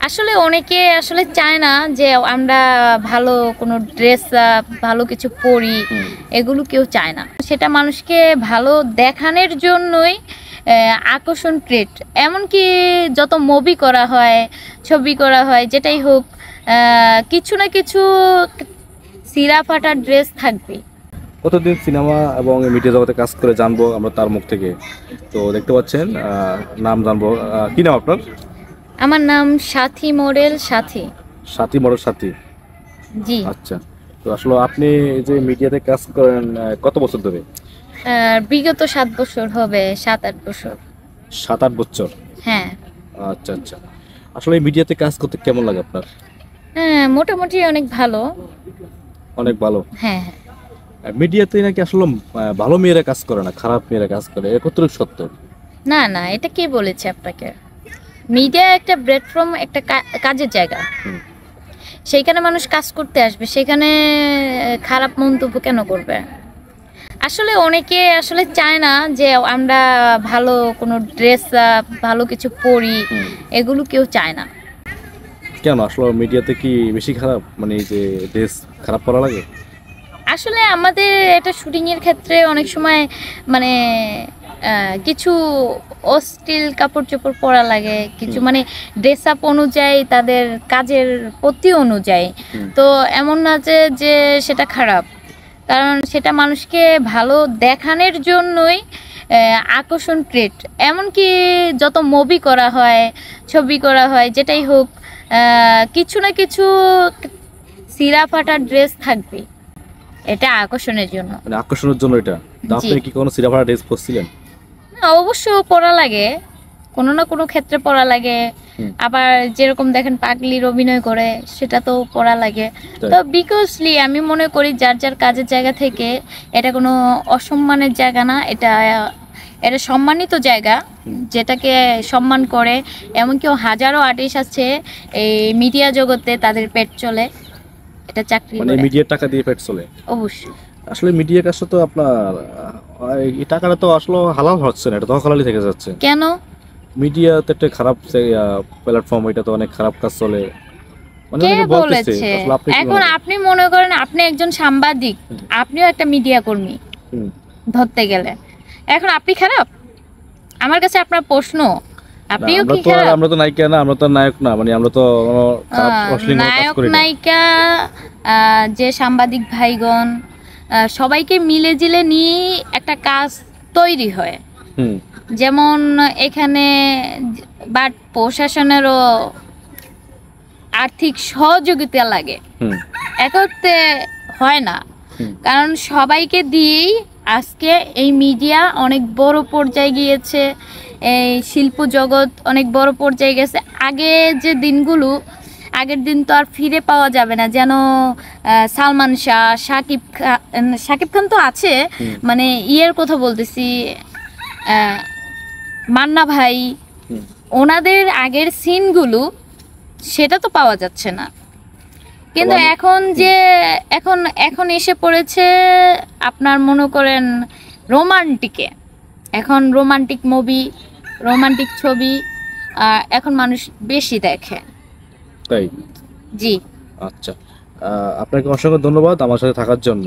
আসলে অনেকে আসলে চায় না যে আমরা ভালো কোনো ড্রেস ভালো কিছু পরি, এগুলো কেউ চায় না। সেটা মানুষকে ভালো দেখানোর জন্যই আকর্ষণ ক্রিয়েট। এমনকি যত মুভি করা হয়, ছবি করা হয়, যেটাই হোক, কিছু না কিছু ছিঁড়া ফাটা ড্রেস থাকবে। কতদিন সিনেমা এবং মিডিয়া জগতে কাজ করে জানবো আমরা তার মুখ থেকে। তো দেখতে পাচ্ছেন নাম জানবো, কি নাম আপনার? আমার নাম সাথী মডেল সাথী। সাথী মডেল সাথী, জি। আচ্ছা। তো আসলে আপনি যে মিডিয়াতে কাজ করেন কত বছর ধরে? বিগত 7 বছর হবে, 7-8 বছর। 7-8 বছর, হ্যাঁ। আচ্ছা আচ্ছা। আসলে এই মিডিয়াতে কাজ করতে কেমন লাগে আপনার? হ্যাঁ, মোটামুটি অনেক ভালো। অনেক ভালো। হ্যাঁ। মিডিয়াতে নাকি আসলে ভালো মেয়েরা কাজ করে না, খারাপ মেয়েরা কাজ করে, এ কতটুকু সত্য? না না, এটা কে বলেছে আপনাকে? মিডিয়া একটা প্ল্যাটফর্ম, একটা কাজের জায়গা। সেইখানে মানুষ কাজ করতে আসবে, সেখানে খারাপ মন্তব্য কেন করবে? আসলে অনেকে আসলে চায় না যে আমরা ভালো কোনো ড্রেস ভালো কিছু পরি, এগুলো কেউ চায় না। কেন আসলে মিডিয়াতে কি বেশি খারাপ, মানে এই যে ড্রেস খারাপ করা লাগে? আসলে আমাদের এটা শুটিংয়ের ক্ষেত্রে অনেক সময় মানে কিছু অশ্লীল কাপড় চোপড় পরা লাগে, কিছু মানে ড্রেস আপ অনুযায়ী, তাদের কাজের প্রতি অনুযায়ী। তো এমন না যে সেটা খারাপ, কারণ সেটা মানুষকে ভালো দেখানোর জন্যই আকর্ষণ ক্রিয়েট। এমনকি যত মুভি করা হয়, ছবি করা হয়, যেটাই হোক, কিছু না কিছু ছিঁড়া ফাটা ড্রেস থাকবে, এটা আকর্ষণের জন্য। মানে আকর্ষণের জন্য এটা। তো আপনি কি কোনো সিনেমার ড্রেস পরছিলেন? অবশ্য পড়া লাগে, কোনো না কোনো ক্ষেত্রে পড়া লাগে। আবার যেরকম দেখেন পাগলির অভিনয় করে, সেটা তো পড়া লাগে। তো বিকজলি আমি মনে করি যার যার কাজের জায়গা থেকে এটা কোনো অসম্মানের জায়গা না, এটা এটা সম্মানিত জায়গা, যেটাকে সম্মান করে। এমনকি হাজারো আর্টিস্ট আছে এই মিডিয়া জগতে, তাদের পেট চলে, এটা চাকরি মানে মিডিয়ার টাকা দিয়ে পেট চলে। অবশ্যই। আসলে মিডিয়ার কাছে তো আপনার এই টাকাটা তো আসলে হালাল হচ্ছে না, এটা তো হালালি থেকে যাচ্ছে। কেন? মিডিয়াতে একটা খারাপ প্ল্যাটফর্ম, এটা তো অনেক খারাপ কাজ চলে। কে বলেছে? এখন আপনি মনে করেন আপনি একজন সাংবাদিক, আপনিও একটা মিডিয়া কর্মী ধরতে গেলে, এখন আপনি খারাপ? আমার কাছে আপনার প্রশ্ন, আপনিও কি খারাপ? আমরা তো নায়িকা না, আমরা তো নায়ক না, মানে আমরা তো নায়ক নায়িকা, যে সাংবাদিক ভাইগণ, সবাইকে মিলে জিলে নিয়ে একটা কাজ তৈরি হয়। যেমন এখানে বাট প্রশাসনেরও আর্থিক সহযোগিতা লাগে, একত্রে হয় না। কারণ সবাইকে দিয়েই আজকে এই মিডিয়া অনেক বড় পর্যায়ে গিয়েছে, এই শিল্প জগৎ অনেক বড় পর্যায়ে গেছে। আগে যে দিনগুলো, আগের দিন তো আর ফিরে পাওয়া যাবে না। যেন সালমান শাহ, শাকিব খান তো আছে, মানে ইয়ের কথা বলতেছি, মান্না ভাই, ওনাদের আগের সিনগুলো সেটা তো পাওয়া যাচ্ছে না। কিন্তু এখন যে এখন এসে পড়েছে আপনার মনে করেন রোমান্টিকে, এখন রোমান্টিক মুভি, রোমান্টিক ছবি এখন মানুষ বেশি দেখে। তাই? জি। আচ্ছা, আপনাকে অসংখ্য ধন্যবাদ আমার সাথে থাকার জন্য।